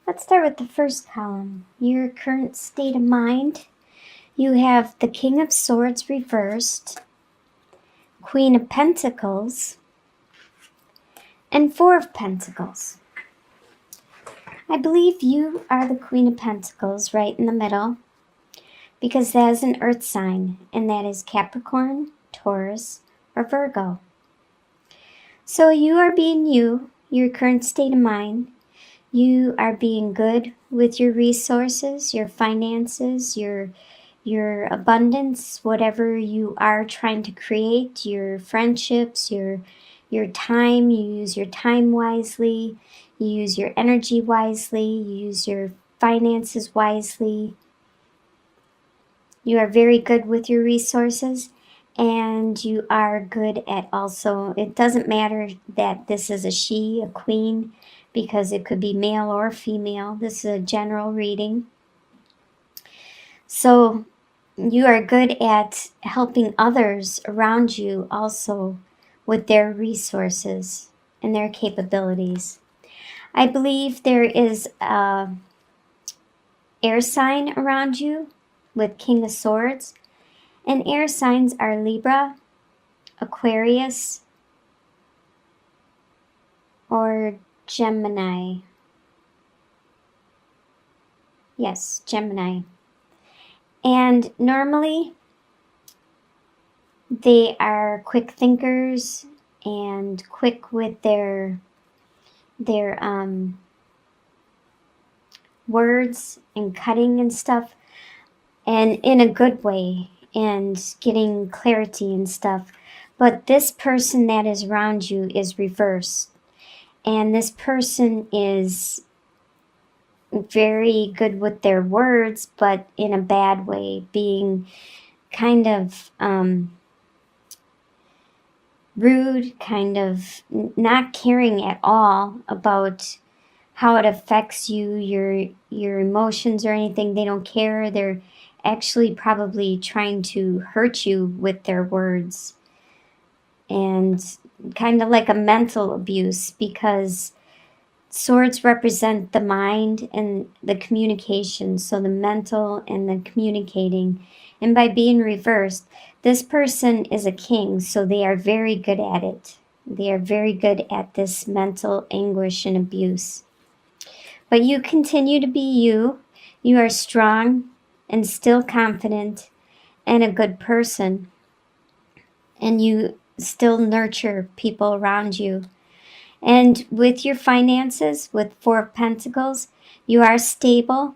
Let's start with the first column, your current state of mind. You have the King of Swords reversed, Queen of Pentacles, and Four of Pentacles. I believe you are the Queen of Pentacles right in the middle, because that is an earth sign, and that is Capricorn, Taurus, or Virgo. So you are being you, your current state of mind. You are being good with your resources, your finances, your abundance, whatever you are trying to create, your friendships, your time. You use your time wisely, you use your energy wisely, you use your finances wisely. You are very good with your resources, and you are good at also, it doesn't matter that this is a she, a queen, because it could be male or female. This is a general reading. So you are good at helping others around you also with their resources and their capabilities. I believe there is a air sign around you with King of Swords, and air signs are Libra, Aquarius, or Gemini. Yes, Gemini. And normally they are quick thinkers and quick with their words and cutting and stuff, and in a good way, and getting clarity and stuff. But this person that is around you is reversed, and this person is very good with their words, but in a bad way, being kind of rude, kind of not caring at all about how it affects you, your emotions or anything. They don't care. They're actually probably trying to hurt you with their words, and kind of like a mental abuse, because swords represent the mind and the communication, so the mental and the communicating. And by being reversed, this person is a king, so they are very good at it. They are very good at this mental anguish and abuse. But you continue to be you. You are strong and still confident and a good person. And you still nurture people around you. And with your finances, with Four of Pentacles, you are stable.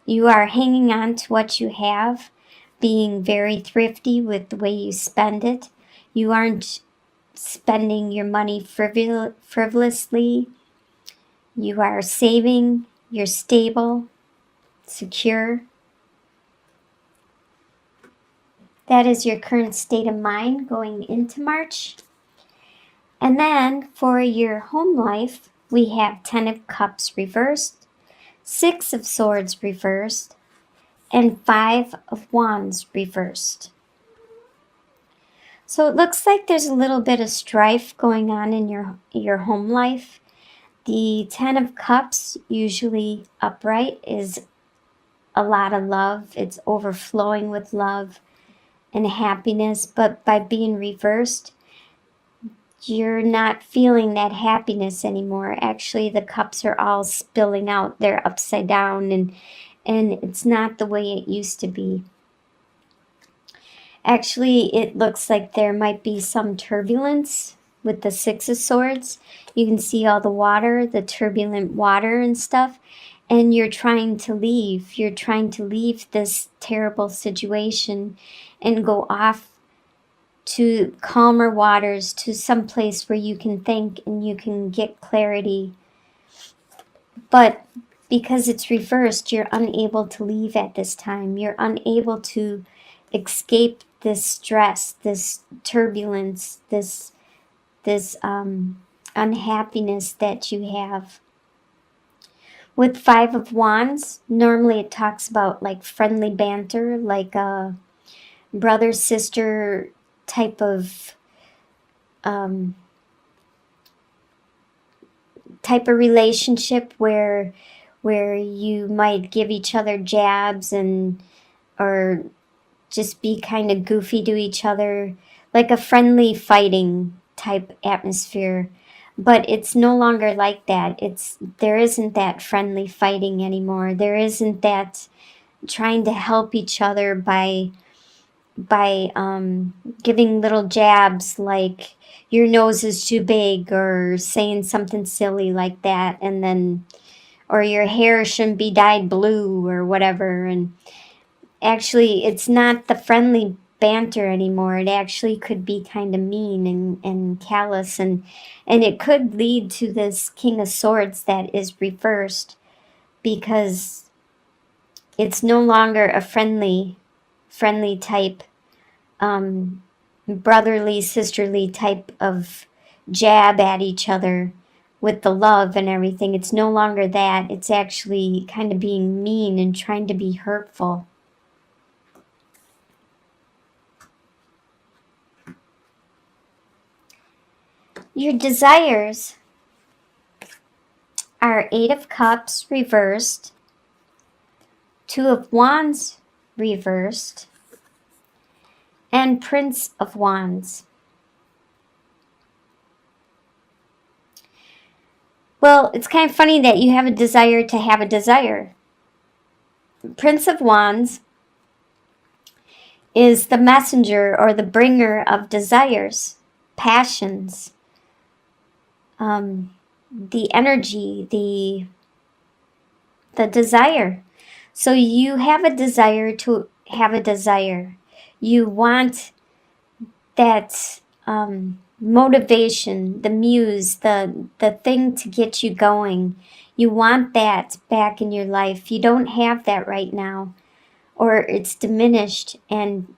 You are hanging on to what you have, being very thrifty with the way you spend it. You aren't spending your money frivolously. You are saving. You're stable, secure. That is your current state of mind going into March. And then for your home life, we have 10 of Cups reversed, 6 of Swords reversed, and 5 of Wands reversed. So it looks like there's a little bit of strife going on in your home life. The 10 of Cups, usually upright, is a lot of love. It's overflowing with love and happiness, but by being reversed, you're not feeling that happiness anymore. Actually, the cups are all spilling out. They're upside down, and it's not the way it used to be. Actually, it looks like there might be some turbulence with the 6 of Swords. You can see all the water, the turbulent water and stuff, and you're trying to leave. You're trying to leave this terrible situation and go off to calmer waters, to some place where you can think and you can get clarity. But because it's reversed, you're unable to leave at this time. You're unable to escape this stress, this turbulence, this unhappiness that you have. With 5 of Wands, normally it talks about like friendly banter, like a brother sister type of relationship where where you might give each other jabs or just be kind of goofy to each other, like a friendly fighting type atmosphere. But it's no longer like that. There isn't that friendly fighting anymore. There isn't that trying to help each other by giving little jabs like your nose is too big, or saying something silly like that, and then, or your hair shouldn't be dyed blue or whatever. And actually, it's not the friendly banter anymore. It actually could be kind of mean and callous, and it could lead to this King of Swords that is reversed, because it's no longer a friendly type, brotherly, sisterly type of jab at each other with the love and everything. It's no longer that. It's actually kind of being mean and trying to be hurtful. Your desires are Eight of Cups reversed, Two of Wands reversed, and Prince of Wands. Well, it's kind of funny that you have a desire to have a desire. Prince of Wands is the messenger or the bringer of desires, passions, the energy, the desire. So you have a desire to have a desire. You want that motivation, the muse, the thing to get you going. You want that back in your life. You don't have that right now, or it's diminished, and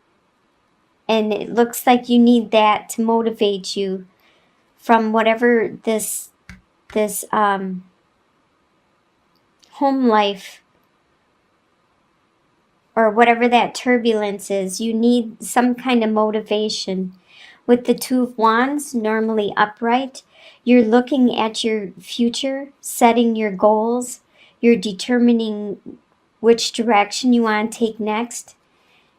it looks like you need that to motivate you from whatever this home life, or whatever that turbulence is. You need some kind of motivation. With the Two of Wands, normally upright, you're looking at your future, setting your goals, you're determining which direction you want to take next.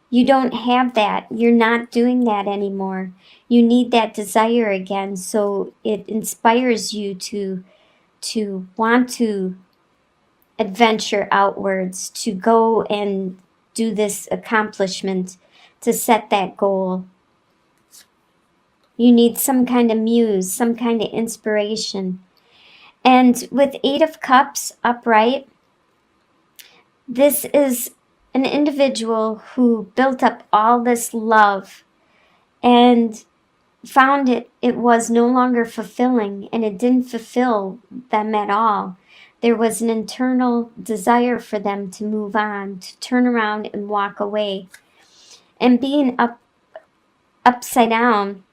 You don't have that. You're not doing that anymore. You need that desire again, so it inspires you to want to adventure outwards, to go and do this accomplishment, to set that goal. You need some kind of muse, some kind of inspiration. And with Eight of Cups upright, this is an individual who built up all this love and found it was no longer fulfilling, and it didn't fulfill them at all. There was an internal desire for them to move on, to turn around and walk away. And being upside down,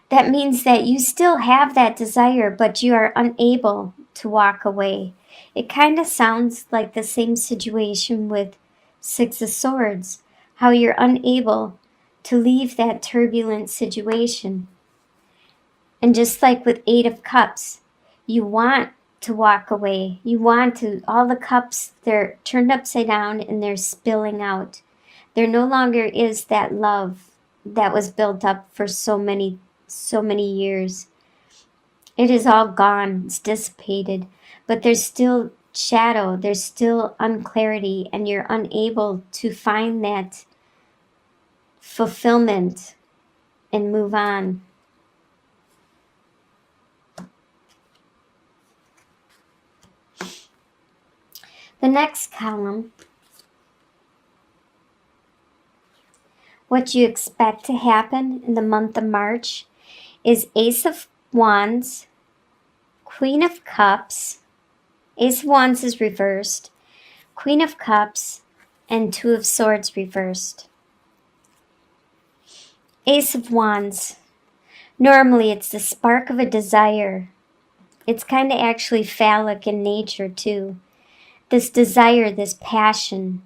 that means that you still have that desire, but you are unable to walk away. It kind of sounds like the same situation with Six of Swords, how you're unable to leave that turbulent situation. And just like with Eight of Cups, you want to walk away. You want to, all the cups, they're turned upside down and they're spilling out. There no longer is that love that was built up for so many years. It is all gone. It's dissipated. But there's still shadow. There's still unclarity, and you're unable to find that fulfillment and move on. The next column, what you expect to happen in the month of March, is Ace of Wands, Queen of Cups. Ace of Wands is reversed, Queen of Cups, and Two of Swords reversed. Ace of Wands, normally it's the spark of a desire. It's kind of actually phallic in nature too. This desire, this passion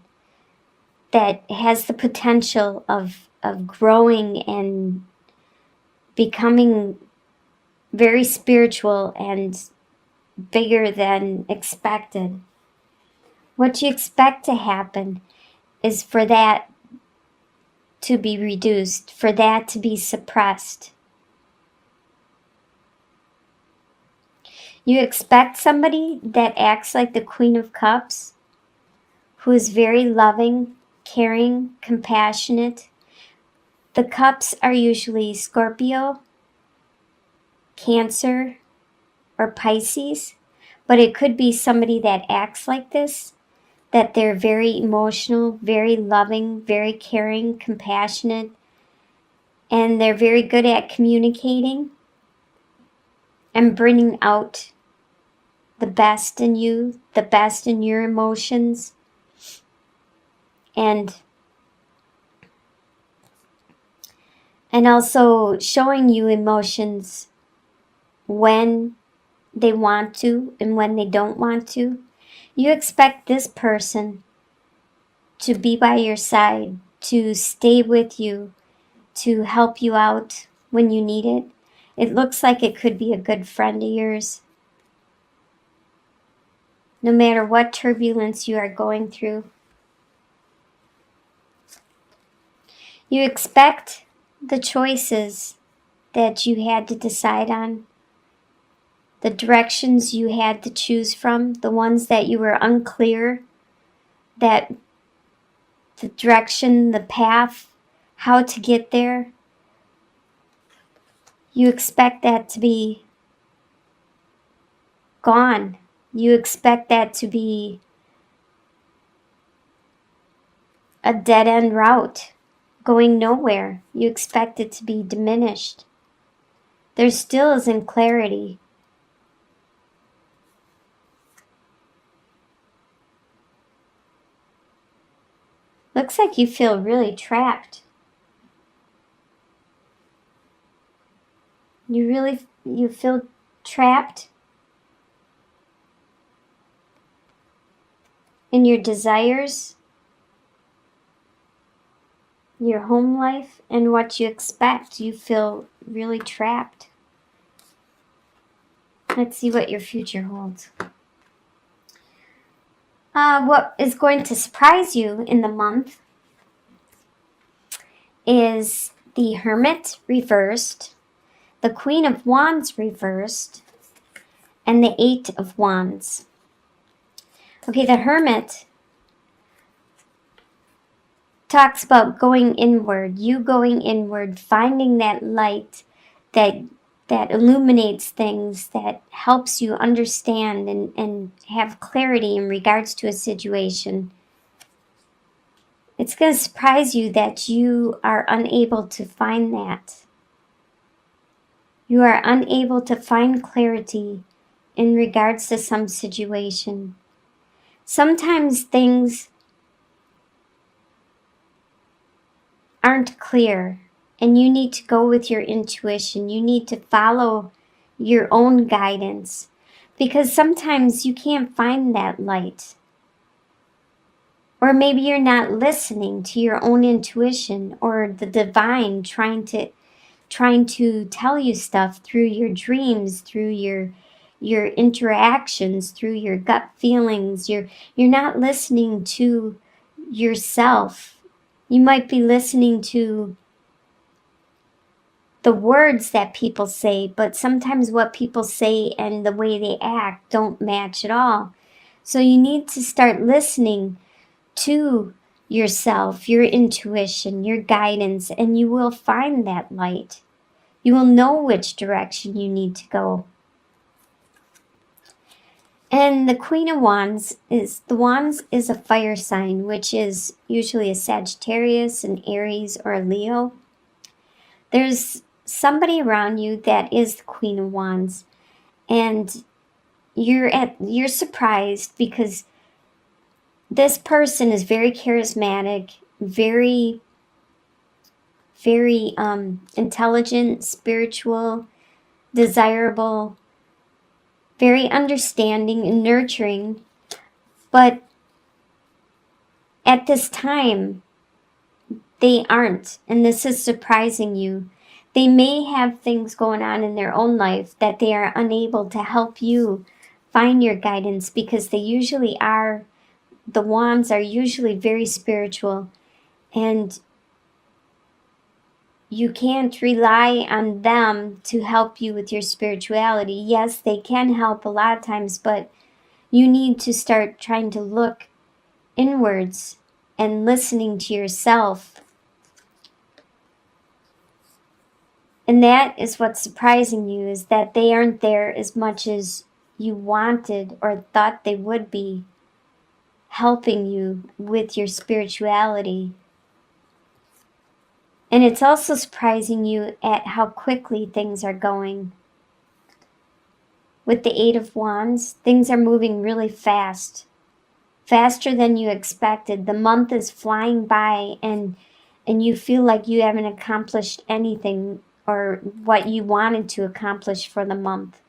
that has the potential of growing and becoming very spiritual and bigger than expected. What you expect to happen is for that to be reduced, for that to be suppressed. You expect somebody that acts like the Queen of Cups, who is very loving, caring, compassionate. The cups are usually Scorpio, Cancer, or Pisces, but it could be somebody that acts like this, that they're very emotional, very loving, very caring, compassionate, and they're very good at communicating and bringing out the best in you, the best in your emotions, and also showing you emotions when they want to and when they don't want to. You expect this person to be by your side, to stay with you, to help you out when you need it. It looks like it could be a good friend of yours. No matter what turbulence you are going through. You expect the choices that you had to decide on, the directions you had to choose from, the ones that you were unclear, that the direction, the path, how to get there. You expect that to be gone. You expect that to be a dead-end route, going nowhere. You expect it to be diminished. There still isn't clarity. Looks like you feel really trapped. You feel trapped in your desires, your home life, and what you expect. You feel really trapped. Let's see what your future holds. What is going to surprise you in the month is the Hermit reversed, the Queen of Wands reversed, and the Eight of Wands. Okay, the Hermit talks about going inward, you going inward, finding that light that illuminates things, that helps you understand and have clarity in regards to a situation. It's going to surprise you that you are unable to find that. You are unable to find clarity in regards to some situation. Sometimes things aren't clear, and you need to go with your intuition. You need to follow your own guidance, because sometimes you can't find that light. Or maybe you're not listening to your own intuition or the divine trying to tell you stuff through your dreams, through your interactions, through your gut feelings. You're not listening to yourself. You might be listening to the words that people say, but sometimes what people say and the way they act don't match at all. So you need to start listening to yourself, your intuition, your guidance, and you will find that light. You will know which direction you need to go. And the Queen of Wands is a fire sign, which is usually a Sagittarius, an Aries, or a Leo. There's somebody around you that is the Queen of Wands, and you're surprised because this person is very charismatic, very intelligent, spiritual, desirable, very understanding and nurturing. But at this time, they aren't, and this is surprising you. They may have things going on in their own life that they are unable to help you find your guidance, because they usually are, the wands are usually very spiritual, and you can't rely on them to help you with your spirituality. Yes, they can help a lot of times, but you need to start trying to look inwards and listening to yourself. And that is what's surprising you, is that they aren't there as much as you wanted or thought they would be, helping you with your spirituality. And it's also surprising you at how quickly things are going. With the Eight of Wands, things are moving really fast. Faster than you expected. The month is flying by, and you feel like you haven't accomplished anything or what you wanted to accomplish for the month.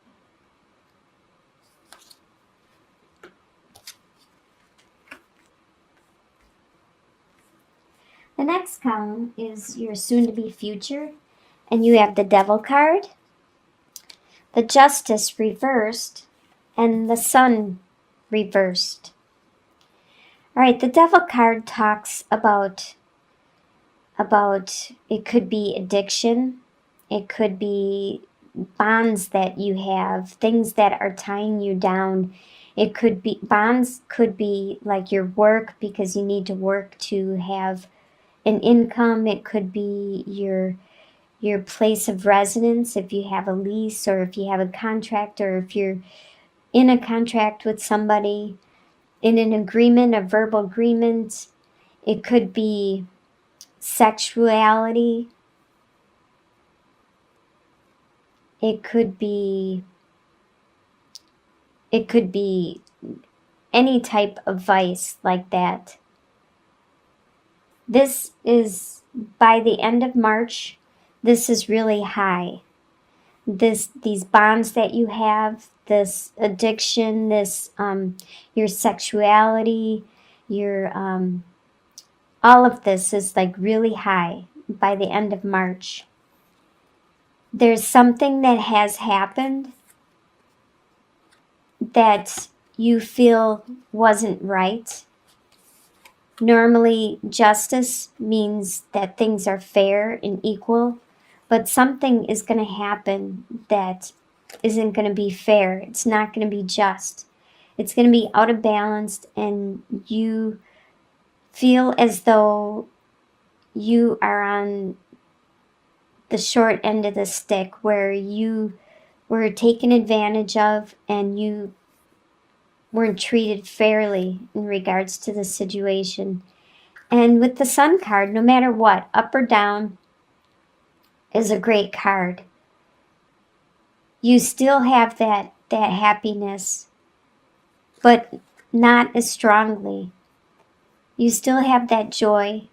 The next column is your soon-to-be future, and you have the Devil card, the Justice reversed, and the Sun reversed. All right, the Devil card talks about it could be addiction, it could be bonds that you have, things that are tying you down. It could be, bonds could be like your work, because you need to work to have an income. It could be your place of residence, if you have a lease, or if you have a contract, or if you're in a contract with somebody, in an agreement, a verbal agreement. It could be sexuality. It could be any type of vice like that. This is, by the end of March, this is really high. These bonds that you have, this addiction, this your sexuality, your all of this is like really high by the end of March. There's something that has happened that you feel wasn't right. Normally, justice means that things are fair and equal, but something is going to happen that isn't going to be fair. It's not going to be just. It's going to be out of balance, and you feel as though you are on the short end of the stick, where you were taken advantage of and you weren't treated fairly in regards to the situation. And with the Sun card, no matter what, up or down, is a great card. You still have that happiness, but not as strongly. You still have that joy,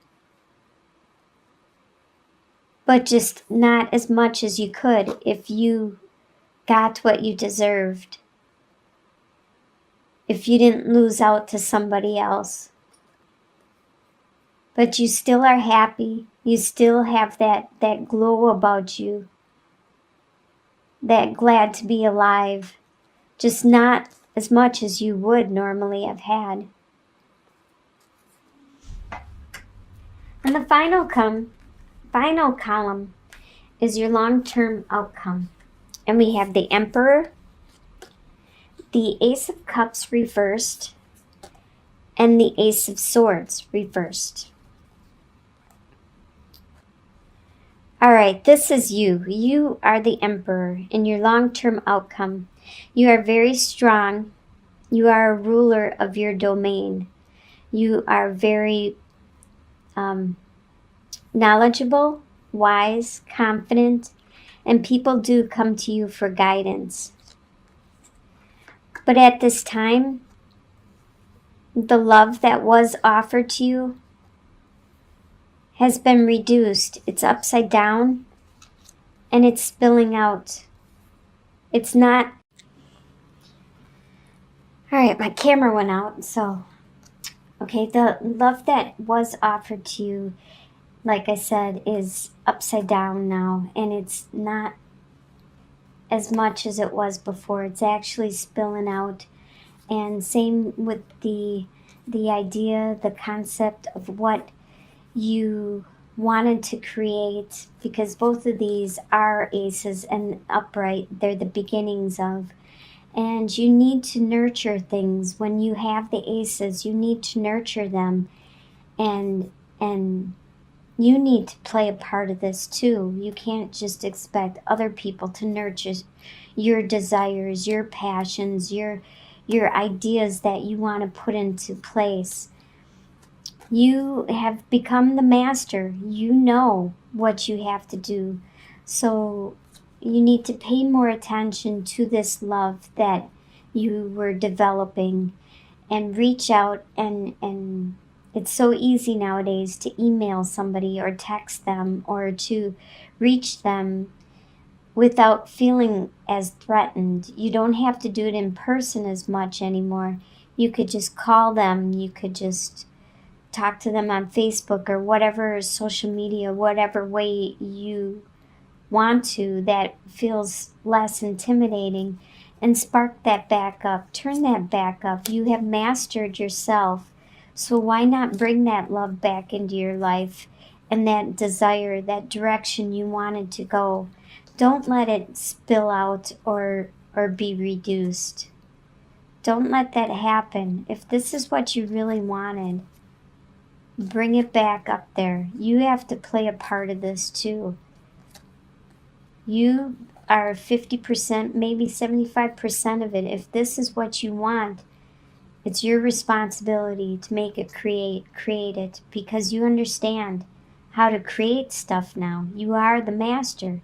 but just not as much as you could if you got what you deserved. If you didn't lose out to somebody else. But you still are happy. You still have that glow about you. That glad to be alive. Just not as much as you would normally have had. And the final column is your long-term outcome. And we have the Emperor, the Ace of Cups reversed, and the Ace of Swords reversed. All right, this is you. You are the Emperor in your long-term outcome. You are very strong. You are a ruler of your domain. You are very knowledgeable, wise, confident, and people do come to you for guidance. But at this time, the love that was offered to you has been reduced. It's upside down and it's spilling out. It's not... All right, my camera went out, so... Okay, the love that was offered to you, like I said, is upside down now, and it's not as much as it was before. It's actually spilling out. And same with the idea, the concept of what you wanted to create, because both of these are aces and upright. They're the beginnings of. And you need to nurture things. When you have the aces, you need to nurture them. And you need to play a part of this too. You can't just expect other people to nurture your desires, your passions, your ideas that you want to put into place. You have become the master. You know what you have to do. So you need to pay more attention to this love that you were developing, and reach out, and it's so easy nowadays to email somebody or text them or to reach them without feeling as threatened. You don't have to do it in person as much anymore. You could just call them. You could just talk to them on Facebook or whatever social media, whatever way you want to, that feels less intimidating, and spark that back up. Turn that back up. You have mastered yourself. So why not bring that love back into your life and that desire, that direction you wanted to go? Don't let it spill out or be reduced. Don't let that happen. If this is what you really wanted, bring it back up there. You have to play a part of this too. You are 50%, maybe 75% of it. If this is what you want, it's your responsibility to make it create it, because you understand how to create stuff now. You are the master.